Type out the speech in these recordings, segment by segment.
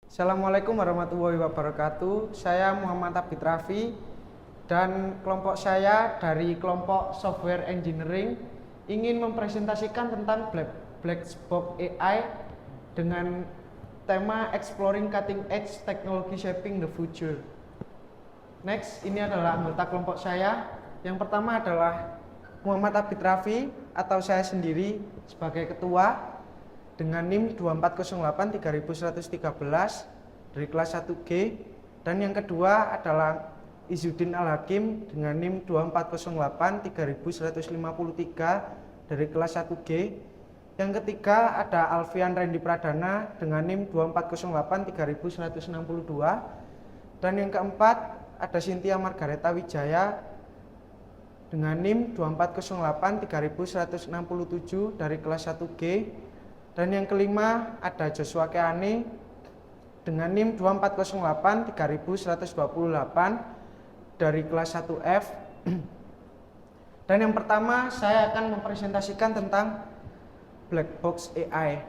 Assalamualaikum warahmatullahi wabarakatuh. Saya Muhammad Abid Raffi dan kelompok saya dari kelompok Software Engineering ingin mempresentasikan tentang Black Box AI dengan tema Exploring Cutting Edge Technology Shaping the Future. Next, ini adalah anggota kelompok saya. Yang pertama adalah Muhammad Abid Raffi atau saya sendiri sebagai ketua dengan NIM 2408-3113 dari kelas 1G, dan yang kedua adalah Izzuddin Al-Hakim dengan NIM 2408-3153 dari kelas 1G. Yang ketiga ada Alfian Randy Pradana dengan NIM 2408-3162, dan yang keempat ada Cynthia Margareta Wijaya dengan NIM 2408-3167 dari kelas 1G. Dan yang kelima ada Joshua Keane dengan NIM 2408-3128 dari kelas 1F. Dan yang pertama saya akan mempresentasikan tentang Black Box AI.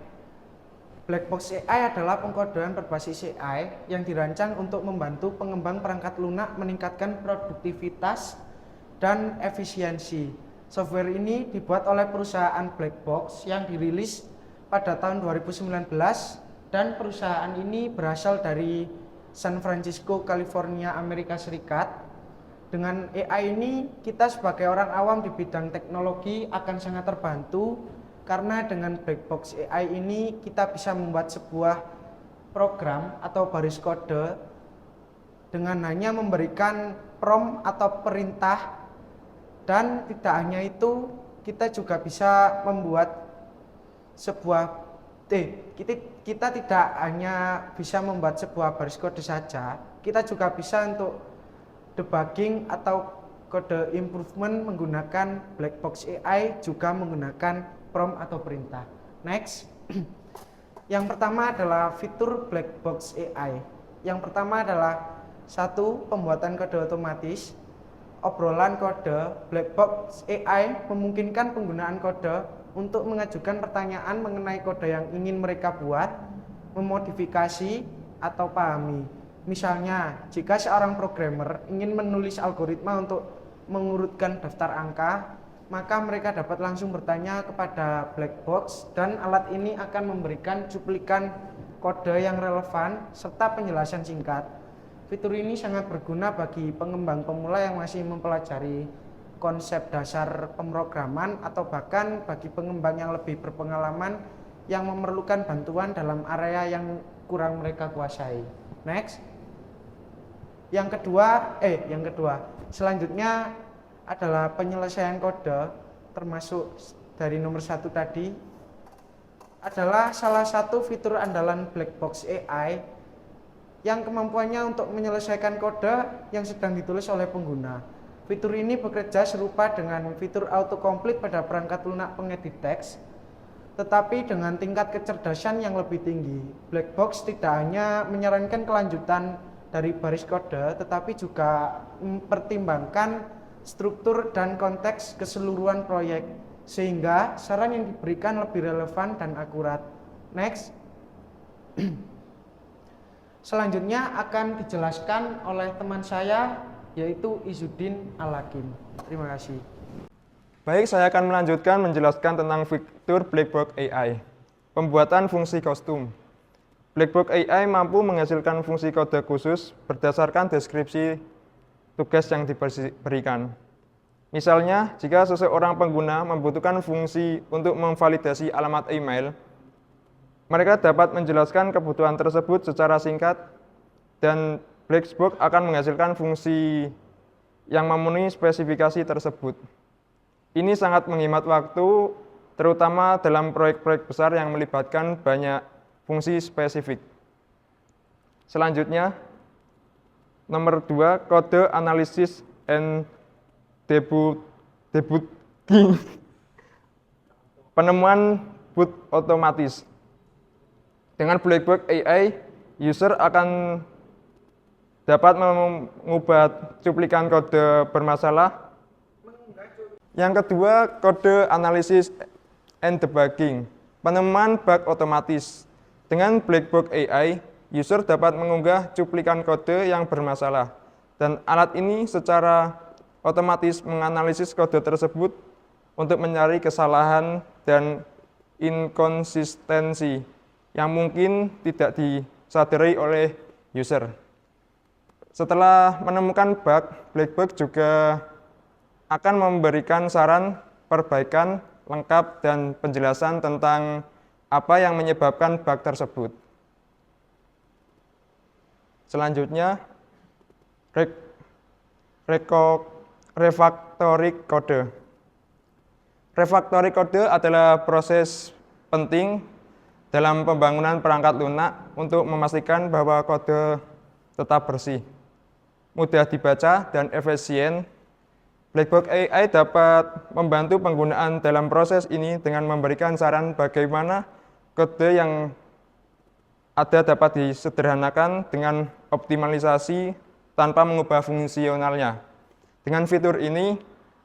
Black Box AI adalah pengkodean berbasis AI yang dirancang untuk membantu pengembang perangkat lunak meningkatkan produktivitas dan efisiensi. Software ini dibuat oleh perusahaan Black Box yang dirilis pada tahun 2019, dan perusahaan ini berasal dari San Francisco, California, Amerika Serikat. Dengan AI ini kita sebagai orang awam di bidang teknologi akan sangat terbantu, karena dengan Black Box AI ini kita bisa membuat sebuah program atau baris kode dengan hanya memberikan prompt atau perintah. Dan tidak hanya itu, kita juga bisa membuat kita tidak hanya bisa membuat sebuah baris kode saja, kita juga bisa untuk debugging atau kode improvement menggunakan Black Box AI, juga menggunakan prompt atau perintah. Next, yang pertama adalah fitur Black Box AI. Yang pertama adalah satu, pembuatan kode otomatis. Obrolan kode. Black Box AI memungkinkan penggunaan kode untuk mengajukan pertanyaan mengenai kode yang ingin mereka buat, memodifikasi, atau pahami. Misalnya, jika seorang programmer ingin menulis algoritma untuk mengurutkan daftar angka, maka mereka dapat langsung bertanya kepada Black Box, dan alat ini akan memberikan cuplikan kode yang relevan serta penjelasan singkat. Fitur ini sangat berguna bagi pengembang pemula yang masih mempelajari konsep dasar pemrograman, atau bahkan bagi pengembang yang lebih berpengalaman yang memerlukan bantuan dalam area yang kurang mereka kuasai. Next. Yang kedua, selanjutnya adalah penyelesaian kode, termasuk dari nomor 1 tadi, adalah salah satu fitur andalan Black Box AI yang kemampuannya untuk menyelesaikan kode yang sedang ditulis oleh pengguna. Fitur ini bekerja serupa dengan fitur autocomplete pada perangkat lunak pengedit teks, tetapi dengan tingkat kecerdasan yang lebih tinggi. Black Box tidak hanya menyarankan kelanjutan dari baris kode, tetapi juga mempertimbangkan struktur dan konteks keseluruhan proyek, sehingga saran yang diberikan lebih relevan dan akurat. Next. Selanjutnya akan dijelaskan oleh teman saya, yaitu Izzuddin Al-Hakim. Terima kasih. Baik, saya akan melanjutkan menjelaskan tentang fitur Black Box AI. Pembuatan fungsi kostum. Black Box AI mampu menghasilkan fungsi kode khusus berdasarkan deskripsi tugas yang diberikan. Misalnya, jika seseorang pengguna membutuhkan fungsi untuk memvalidasi alamat email, mereka dapat menjelaskan kebutuhan tersebut secara singkat, dan Black Box akan menghasilkan fungsi yang memenuhi spesifikasi tersebut. Ini sangat menghemat waktu, terutama dalam proyek-proyek besar yang melibatkan banyak fungsi spesifik. Selanjutnya, nomor 2, kode analisis and debugging. Penemuan boot otomatis. Dengan Black Box AI, user akan dapat mengubah cuplikan kode bermasalah. Yang kedua, kode analisis and debugging, penemuan bug otomatis. Dengan Black Box AI, user dapat mengunggah cuplikan kode yang bermasalah, dan alat ini secara otomatis menganalisis kode tersebut untuk mencari kesalahan dan inkonsistensi yang mungkin tidak disadari oleh user. Setelah menemukan bug, Blackbox juga akan memberikan saran perbaikan lengkap dan penjelasan tentang apa yang menyebabkan bug tersebut. Selanjutnya, refactoring kode. Refactoring kode adalah proses penting dalam pembangunan perangkat lunak untuk memastikan bahwa kode tetap bersih, mudah dibaca, dan efisien. Blackbox AI dapat membantu penggunaan dalam proses ini dengan memberikan saran bagaimana kode yang ada dapat disederhanakan dengan optimalisasi tanpa mengubah fungsionalnya. Dengan fitur ini,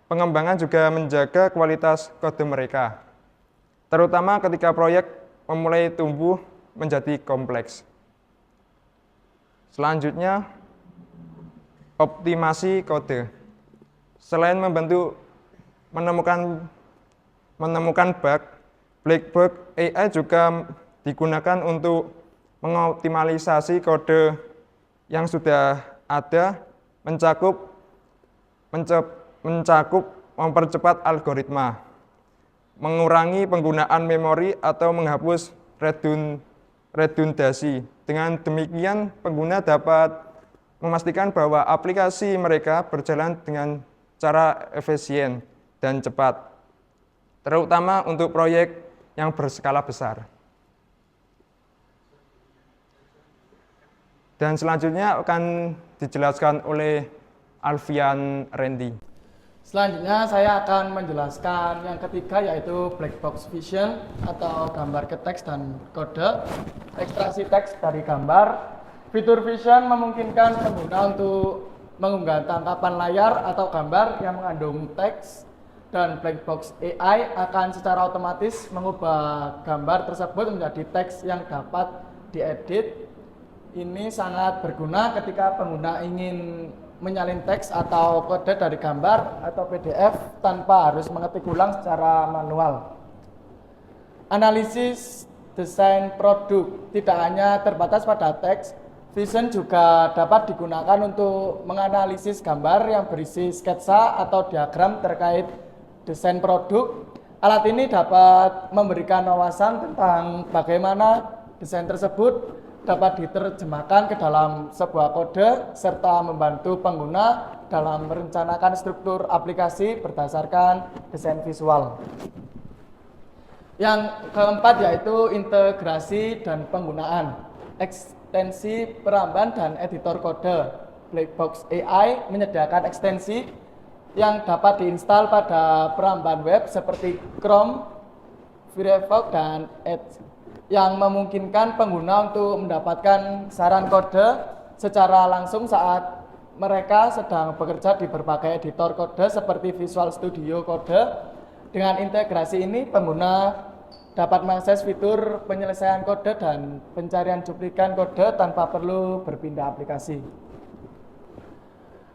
pengembangan juga menjaga kualitas kode mereka, terutama ketika proyek memulai tumbuh menjadi kompleks. Selanjutnya, optimasi kode. Selain membantu menemukan bug, Blackbox AI juga digunakan untuk mengoptimalisasi kode yang sudah ada, mempercepat algoritma, mengurangi penggunaan memori atau menghapus redundasi. Dengan demikian, pengguna dapat memastikan bahwa aplikasi mereka berjalan dengan cara efisien dan cepat, terutama untuk proyek yang berskala besar. Dan selanjutnya akan dijelaskan oleh Alfian Randy. Selanjutnya saya akan menjelaskan yang ketiga, yaitu Blackbox Vision atau gambar ke teks dan kode, ekstraksi teks dari gambar. Fitur Vision memungkinkan pengguna untuk mengunggah tangkapan layar atau gambar yang mengandung teks, dan Blackbox AI akan secara otomatis mengubah gambar tersebut menjadi teks yang dapat diedit. Ini sangat berguna ketika pengguna ingin menyalin teks atau kode dari gambar atau PDF tanpa harus mengetik ulang secara manual. Analisis desain produk tidak hanya terbatas pada teks, Vision juga dapat digunakan untuk menganalisis gambar yang berisi sketsa atau diagram terkait desain produk. Alat ini dapat memberikan wawasan tentang bagaimana desain tersebut dapat diterjemahkan ke dalam sebuah kode serta membantu pengguna dalam merencanakan struktur aplikasi berdasarkan desain visual. Yang keempat yaitu integrasi dan penggunaan. Ekstensi peramban dan editor kode. Blackbox AI menyediakan ekstensi yang dapat diinstal pada peramban web seperti Chrome, Firefox, dan Edge, yang memungkinkan pengguna untuk mendapatkan saran kode secara langsung saat mereka sedang bekerja di berbagai editor kode seperti Visual Studio Code. Dengan integrasi ini, pengguna dapat mengakses fitur penyelesaian kode dan pencarian cuplikan kode tanpa perlu berpindah aplikasi.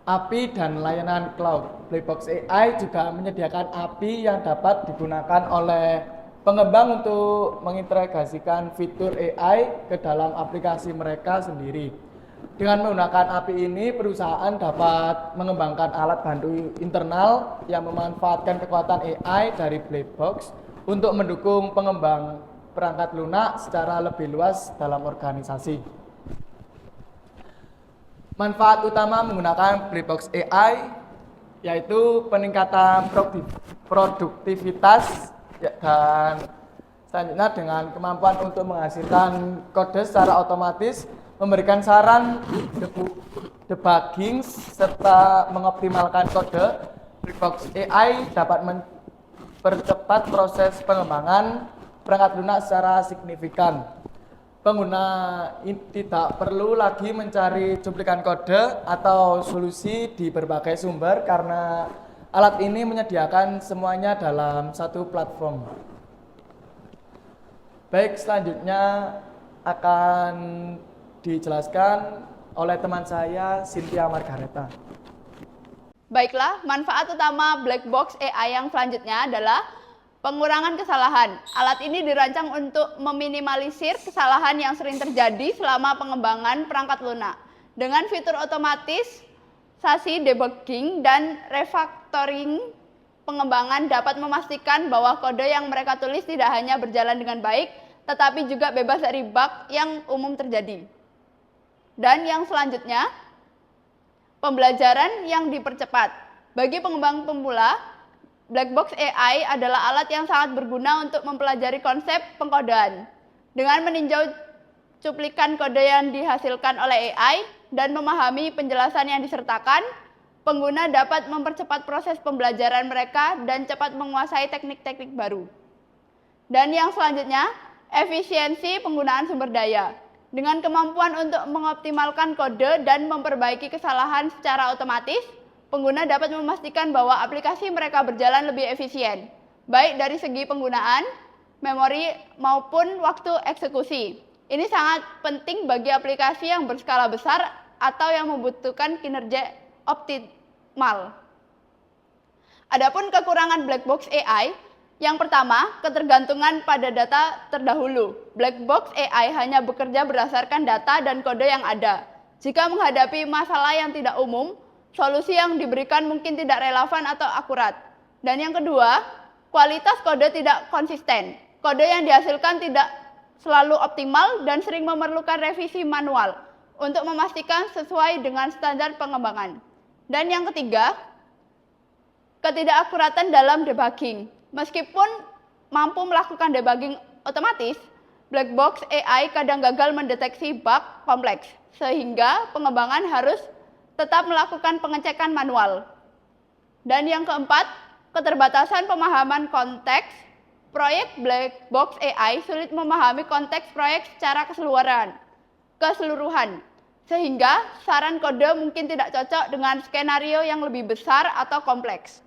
API dan layanan cloud. Blackbox AI juga menyediakan API yang dapat digunakan oleh pengembang untuk mengintegrasikan fitur AI ke dalam aplikasi mereka sendiri. Dengan menggunakan API ini, perusahaan dapat mengembangkan alat bantu internal yang memanfaatkan kekuatan AI dari Blackbox untuk mendukung pengembang perangkat lunak secara lebih luas dalam organisasi. Manfaat utama menggunakan Blackbox AI yaitu peningkatan produktivitas dan selanjutnya dengan kemampuan untuk menghasilkan kode secara otomatis, memberikan saran debugging serta mengoptimalkan kode. Blackbox AI dapat mempercepat proses pengembangan perangkat lunak secara signifikan. Pengguna tidak perlu lagi mencari cuplikan kode atau solusi di berbagai sumber karena alat ini menyediakan semuanya dalam satu platform. Baik, selanjutnya akan dijelaskan oleh teman saya Cynthia Margareta. Baiklah, manfaat utama black box AI yang selanjutnya adalah pengurangan kesalahan. Alat ini dirancang untuk meminimalisir kesalahan yang sering terjadi selama pengembangan perangkat lunak. Dengan fitur otomatisasi debugging dan refactoring, pengembangan dapat memastikan bahwa kode yang mereka tulis tidak hanya berjalan dengan baik, tetapi juga bebas dari bug yang umum terjadi. Dan yang selanjutnya, pembelajaran yang dipercepat. Bagi pengembang pemula, black box AI adalah alat yang sangat berguna untuk mempelajari konsep pengkodean. Dengan meninjau cuplikan kode yang dihasilkan oleh AI dan memahami penjelasan yang disertakan, pengguna dapat mempercepat proses pembelajaran mereka dan cepat menguasai teknik-teknik baru. Dan yang selanjutnya, efisiensi penggunaan sumber daya. Dengan kemampuan untuk mengoptimalkan kode dan memperbaiki kesalahan secara otomatis, pengguna dapat memastikan bahwa aplikasi mereka berjalan lebih efisien, baik dari segi penggunaan, memori, maupun waktu eksekusi. Ini sangat penting bagi aplikasi yang berskala besar atau yang membutuhkan kinerja optimal. Adapun kekurangan black box AI, yang pertama, ketergantungan pada data terdahulu. Black box AI hanya bekerja berdasarkan data dan kode yang ada. Jika menghadapi masalah yang tidak umum, solusi yang diberikan mungkin tidak relevan atau akurat. Dan yang kedua, kualitas kode tidak konsisten. Kode yang dihasilkan tidak selalu optimal dan sering memerlukan revisi manual untuk memastikan sesuai dengan standar pengembangan. Dan yang ketiga, ketidakakuratan dalam debugging. Meskipun mampu melakukan debugging otomatis, black box AI kadang gagal mendeteksi bug kompleks, sehingga pengembangan harus tetap melakukan pengecekan manual. Dan yang keempat, keterbatasan pemahaman konteks. Proyek black box AI sulit memahami konteks proyek secara keseluruhan, sehingga saran kode mungkin tidak cocok dengan skenario yang lebih besar atau kompleks.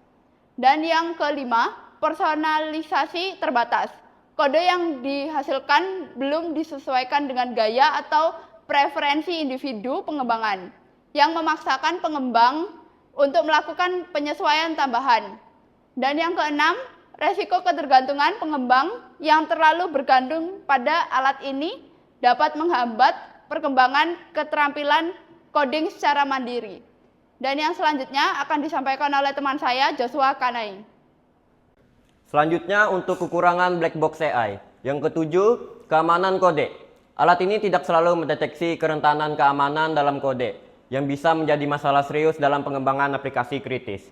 Dan yang kelima, personalisasi terbatas. Kode yang dihasilkan belum disesuaikan dengan gaya atau preferensi individu pengembangan, yang memaksakan pengembang untuk melakukan penyesuaian tambahan. Dan yang keenam, resiko ketergantungan pengembang yang terlalu bergantung pada alat ini dapat menghambat perkembangan keterampilan coding secara mandiri. Dan yang selanjutnya akan disampaikan oleh teman saya, Joshua Kanai. Selanjutnya untuk kekurangan black box AI. Yang ketujuh, keamanan kode. Alat ini tidak selalu mendeteksi kerentanan keamanan dalam kode, yang bisa menjadi masalah serius dalam pengembangan aplikasi kritis.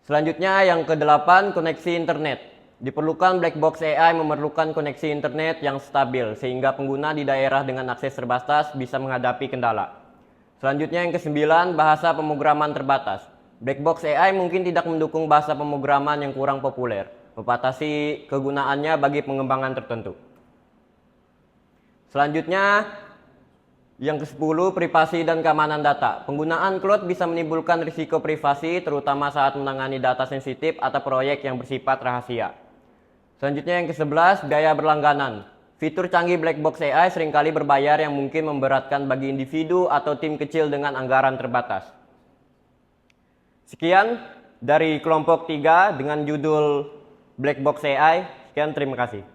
Selanjutnya yang ke-8, koneksi internet. Diperlukan black box AI memerlukan koneksi internet yang stabil sehingga pengguna di daerah dengan akses terbatas bisa menghadapi kendala. Selanjutnya yang ke-9, bahasa pemrograman terbatas. Black box AI mungkin tidak mendukung bahasa pemrograman yang kurang populer, membatasi kegunaannya bagi pengembangan tertentu. Selanjutnya yang ke-10, privasi dan keamanan data. Penggunaan cloud bisa menimbulkan risiko privasi terutama saat menangani data sensitif atau proyek yang bersifat rahasia. Selanjutnya yang ke-11, biaya berlangganan. Fitur canggih black box AI seringkali berbayar yang mungkin memberatkan bagi individu atau tim kecil dengan anggaran terbatas. Sekian dari kelompok 3 dengan judul Black Box AI. Sekian, terima kasih.